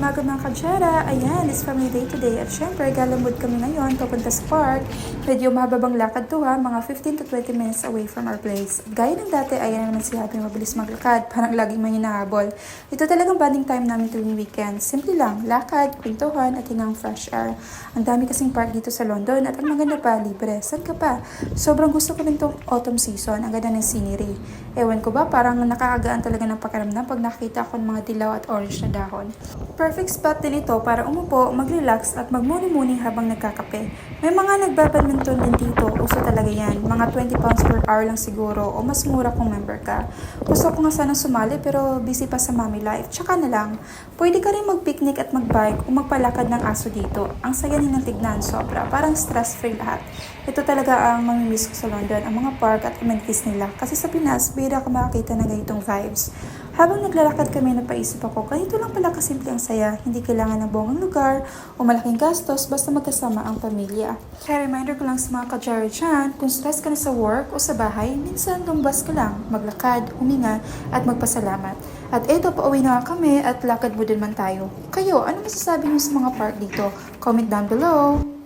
umaga mga kadyara. Ayan, it's family day today. At syempre, galamod kami ngayon papunta sa park. Medyo mahababang lakad to ha, mga 15 to 20 minutes away from our place. At gaya ng dati, ayan naman si Happy mabilis maglakad. Parang laging may hinahabol. Ito talagang bonding time namin tuwing weekend. Simple lang, lakad, kwentuhan, at hingang fresh air. Ang dami kasing park dito sa London at ang maganda pa, libre. Saan ka pa? Sobrang gusto ko rin tong autumn season. Ang ganda ng scenery. Ewan ko ba, parang nakakagaan talaga ng pakiramdam pag nakita ko ng mga dilaw at orange na dahon. Perfect spot din ito para umupo, mag-relax at magmuni-muni habang nagkakape. May mga nagbabadminton din dito, uso talaga yan. Mga 20 pounds per hour lang siguro o mas mura kung member ka. Gusto ko nga sana sumali pero busy pa sa mommy life. Tsaka na lang, pwede ka rin mag-picnic at mag-bike o magpalakad ng aso dito. Ang saya nilang tignan sobra, parang stress-free lahat. Ito talaga ang mamimiss ko sa London, ang mga park at amenities nila. Kasi sa Pinas, bihira ka makakita ng ganitong vibes. Habang naglalakad kami, napaisip ako, ganito lang pala kasimple ang saya. Hindi kailangan ng buong lugar o malaking gastos basta magkasama ang pamilya. Kaya reminder ko lang sa mga ka-Jerry dyan, kung stress ka na sa work o sa bahay, minsan lumbas ka lang, maglakad, huminga at magpasalamat. At eto, pauwi na kami at lakad mo din man tayo. Kayo, ano masasabi niyo sa mga park dito? Comment down below!